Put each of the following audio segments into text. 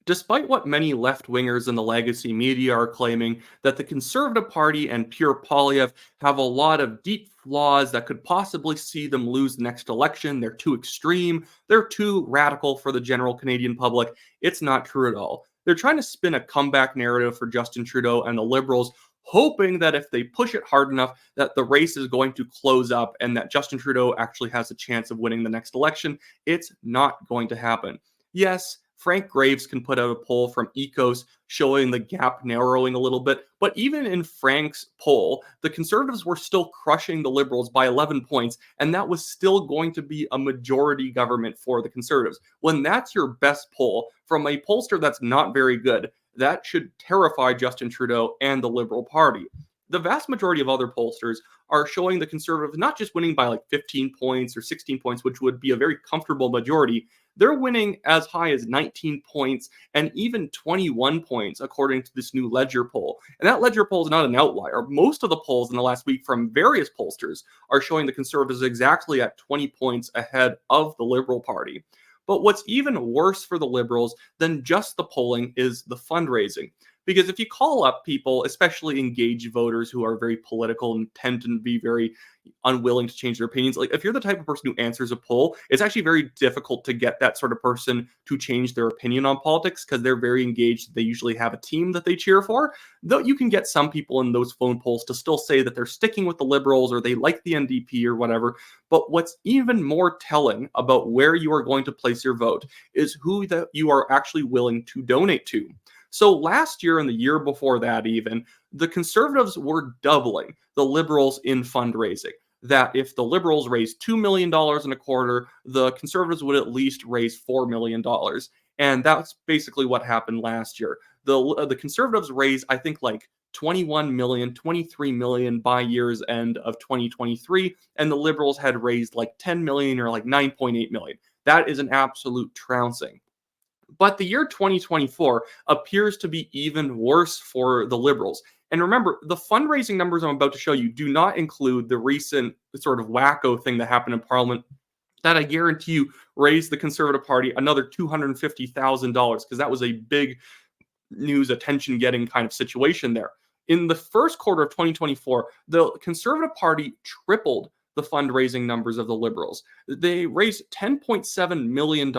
Despite what many left-wingers in the legacy media are claiming, that the Conservative Party and Pierre Poilievre have a lot of deep flaws that could possibly see them lose the next election. They're too extreme, they're too radical for the general Canadian public. It's not true at all. They're trying to spin a comeback narrative for Justin Trudeau and the Liberals, hoping that if they push it hard enough, that the race is going to close up and that Justin Trudeau actually has a chance of winning the next election. It's not going to happen. Yes, Frank Graves can put out a poll from Ecos showing the gap narrowing a little bit, but even in Frank's poll, the Conservatives were still crushing the Liberals by 11 points, and that was still going to be a majority government for the Conservatives. When that's your best poll from a pollster that's not very good, that should terrify Justin Trudeau and the Liberal Party. The vast majority of other pollsters are showing the Conservatives not just winning by like 15 points or 16 points, which would be a very comfortable majority. They're winning as high as 19 points and even 21 points, according to this new Ledger poll. And that Ledger poll is not an outlier. Most of the polls in the last week from various pollsters are showing the Conservatives exactly at 20 points ahead of the Liberal Party. But what's even worse for the Liberals than just the polling is the fundraising. Because if you call up people, especially engaged voters who are very political and tend to be very unwilling to change their opinions, like if you're the type of person who answers a poll, it's actually very difficult to get that sort of person to change their opinion on politics because they're very engaged. They usually have a team that they cheer for. Though you can get some people in those phone polls to still say that they're sticking with the Liberals or they like the NDP or whatever. But what's even more telling about where you are going to place your vote is who that you are actually willing to donate to. So last year and the year before that even, the Conservatives were doubling the Liberals in fundraising. That if the Liberals raised $2 million in a quarter, the Conservatives would at least raise $4 million. And that's basically what happened last year. The Conservatives raised, I think, like 21 million, 23 million by year's end of 2023, and the Liberals had raised like 10 million or like 9.8 million. That is an absolute trouncing. But the year 2024 appears to be even worse for the Liberals. And remember, the fundraising numbers I'm about to show you do not include the recent sort of wacko thing that happened in Parliament that I guarantee you raised the Conservative Party another $250,000 because that was a big news attention getting kind of situation there. In the first quarter of 2024, the Conservative Party tripled the fundraising numbers of the Liberals. They raised $10.7 million and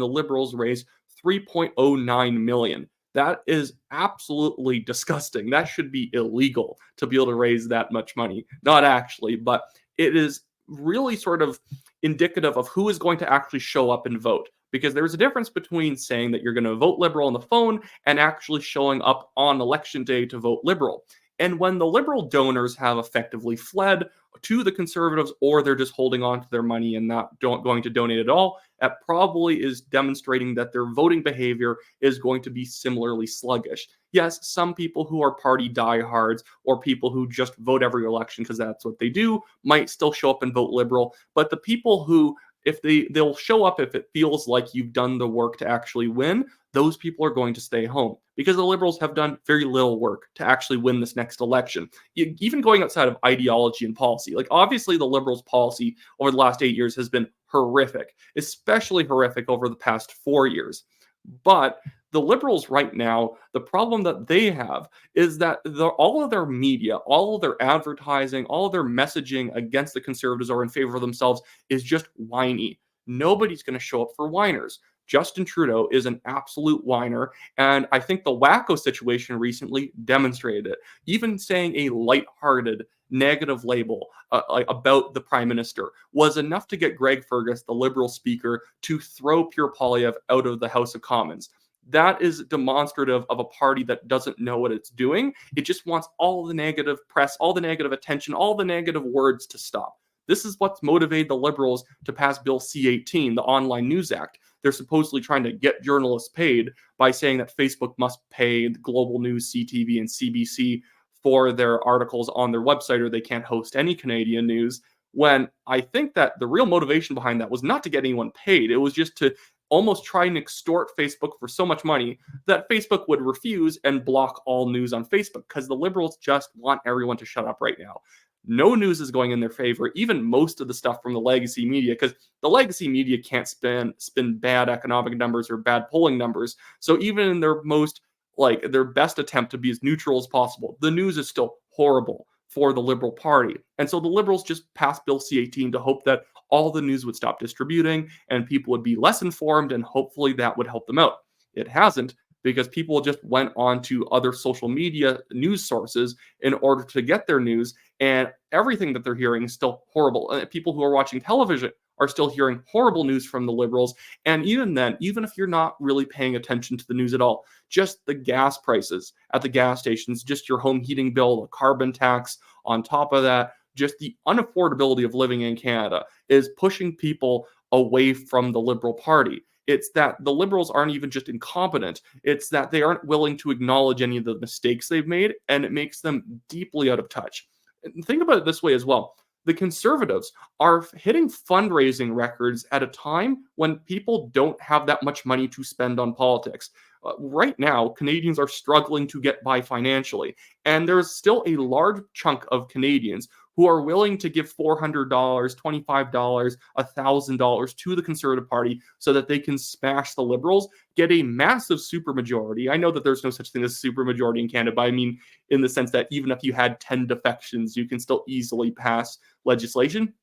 the Liberals raised $3.09 million. That is absolutely disgusting. That should be illegal to be able to raise that much money. Not actually, but it is really sort of indicative of who is going to actually show up and vote. Because there's a difference between saying that you're going to vote Liberal on the phone and actually showing up on election day to vote Liberal. And when the Liberal donors have effectively fled to the Conservatives or they're just holding on to their money and not going to donate at all, that probably is demonstrating that their voting behavior is going to be similarly sluggish. Yes, some people who are party diehards or people who just vote every election because that's what they do might still show up and vote Liberal, but the people who if they'll show up if it feels like you've done the work to actually win, those people are going to stay home because the Liberals have done very little work to actually win this next election. Even going outside of ideology and policy, like obviously the Liberals' policy over the last 8 years has been horrific, especially horrific over the past 4 years. But the Liberals right now, the problem that they have is that all of their media, all of their advertising, all of their messaging against the Conservatives or in favor of themselves is just whiny. Nobody's going to show up for whiners. Justin Trudeau is an absolute whiner, and I think the wacko situation recently demonstrated it. Even saying a lighthearted negative label about the Prime Minister was enough to get Greg Fergus, the Liberal speaker, to throw Pierre Poilievre out of the House of Commons. That is demonstrative of a party that doesn't know what it's doing. It just wants all the negative press, all the negative attention, all the negative words to stop. This is what's motivated the Liberals to pass Bill C-18, the Online News Act. They're supposedly trying to get journalists paid by saying that Facebook must pay the Global News, CTV, and CBC for their articles on their website or they can't host any Canadian news, when I think that the real motivation behind that was not to get anyone paid. It was just to almost try and extort Facebook for so much money that Facebook would refuse and block all news on Facebook because the Liberals just want everyone to shut up right now. No news is going in their favor, even most of the stuff from the legacy media, because the legacy media can't spin bad economic numbers or bad polling numbers. So even in their their best attempt to be as neutral as possible, the news is still horrible for the Liberal Party. And so the Liberals just passed Bill C-18 to hope that all the news would stop distributing and people would be less informed, and hopefully that would help them out. It hasn't, because people just went on to other social media news sources in order to get their news, and everything that they're hearing is still horrible. People who are watching television are still hearing horrible news from the Liberals. And even then, even if you're not really paying attention to the news at all, just the gas prices at the gas stations, just your home heating bill, the carbon tax on top of that, just the unaffordability of living in Canada is pushing people away from the Liberal Party. It's that the Liberals aren't even just incompetent. It's that they aren't willing to acknowledge any of the mistakes they've made, and it makes them deeply out of touch. And think about it this way as well. The Conservatives are hitting fundraising records at a time when people don't have that much money to spend on politics. Right now, Canadians are struggling to get by financially, and there's still a large chunk of Canadians who are willing to give $400, $25, $1,000 to the Conservative Party so that they can smash the Liberals, get a massive supermajority. I know that there's no such thing as supermajority in Canada, but I mean in the sense that even if you had 10 defections, you can still easily pass legislation.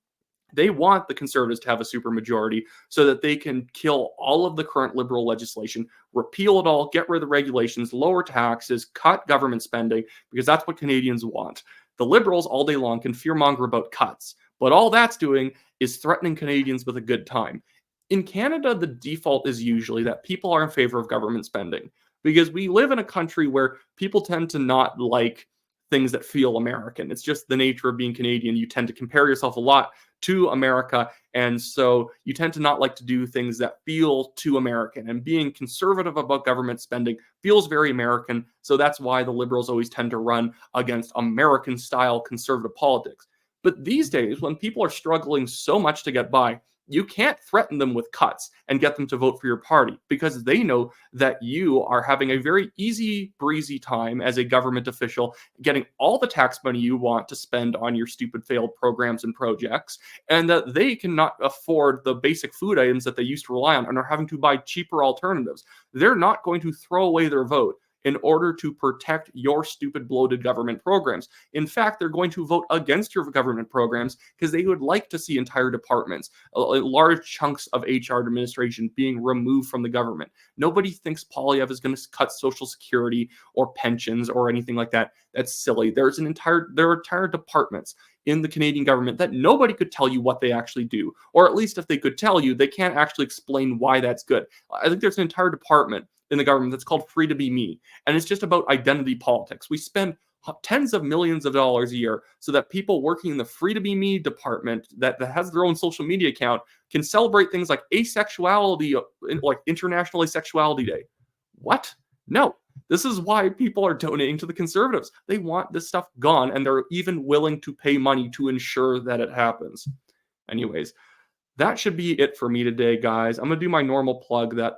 They want the Conservatives to have a supermajority so that they can kill all of the current Liberal legislation, repeal it all, get rid of the regulations, lower taxes, cut government spending, because that's what Canadians want. The Liberals all day long can fearmonger about cuts, but all that's doing is threatening Canadians with a good time. In Canada, the default is usually that people are in favor of government spending, because we live in a country where people tend to not like things that feel American. It's just the nature of being Canadian. You tend to compare yourself a lot to America, and so you tend to not like to do things that feel too American. And being conservative about government spending feels very American, so that's why the Liberals always tend to run against American-style conservative politics. But these days, when people are struggling so much to get by, you can't threaten them with cuts and get them to vote for your party, because they know that you are having a very easy breezy time as a government official, getting all the tax money you want to spend on your stupid failed programs and projects, and that they cannot afford the basic food items that they used to rely on and are having to buy cheaper alternatives. They're not going to throw away their vote in order to protect your stupid bloated government programs. In fact, they're going to vote against your government programs because they would like to see entire departments, large chunks of HR administration being removed from the government. Nobody thinks Poilievre is going to cut Social Security or pensions or anything like that. That's silly. There are entire departments in the Canadian government that nobody could tell you what they actually do, or at least if they could tell you, they can't actually explain why that's good. I think there's an entire department in the government that's called Free to Be Me, and it's just about identity politics. We spend tens of millions of dollars a year so that people working in the Free to Be Me department that has their own social media account can celebrate things like asexuality, like International Asexuality Day. What? No. This is why people are donating to the Conservatives. They want this stuff gone, and they're even willing to pay money to ensure that it happens. Anyways, that should be it for me today, guys. I'm going to do my normal plug that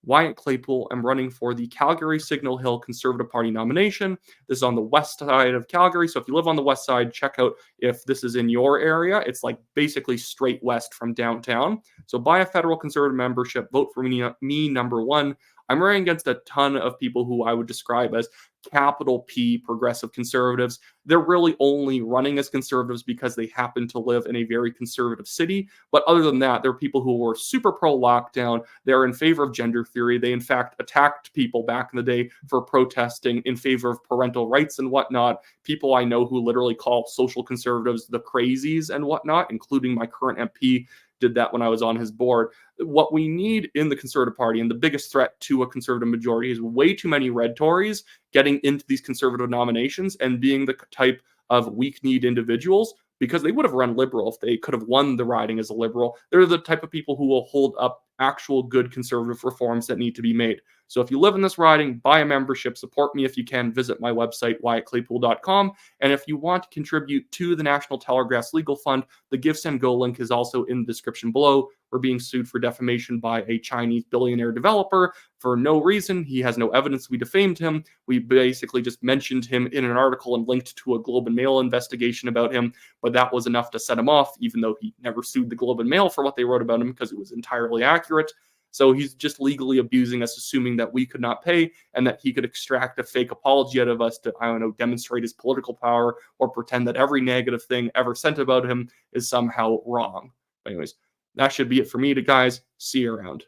Wyatt Claypool, am running for the Calgary Signal Hill Conservative Party nomination. This is on the west side of Calgary, so if you live on the west side, check out if this is in your area. It's like basically straight west from downtown. So buy a federal Conservative membership, vote for me number one. I'm running against a ton of people who I would describe as capital P progressive conservatives. They're really only running as conservatives because they happen to live in a very conservative city. But other than that, there are people who were super pro-lockdown. They're in favor of gender theory. They, in fact, attacked people back in the day for protesting in favor of parental rights and whatnot. People I know who literally call social conservatives the crazies and whatnot, including my current MP, did that when I was on his board. What we need in the Conservative Party, and the biggest threat to a Conservative majority, is way too many red Tories getting into these Conservative nominations and being the type of weak-kneed individuals, because they would have run Liberal if they could have won the riding as a Liberal. They're the type of people who will hold up actual good conservative reforms that need to be made. So if you live in this riding, buy a membership, support me if you can, visit my website, wyattclaypool.com. And if you want to contribute to the National Telegraph's legal fund, the Give Send Go link is also in the description below. We're being sued for defamation by a Chinese billionaire developer for no reason. He has no evidence we defamed him. We basically just mentioned him in an article and linked to a Globe and Mail investigation about him, but that was enough to set him off, even though he never sued the Globe and Mail for what they wrote about him because it was entirely accurate. So he's just legally abusing us, assuming that we could not pay and that he could extract a fake apology out of us to, I don't know, demonstrate his political power or pretend that every negative thing ever sent about him is somehow wrong. Anyways, that should be it for me, guys. See you around.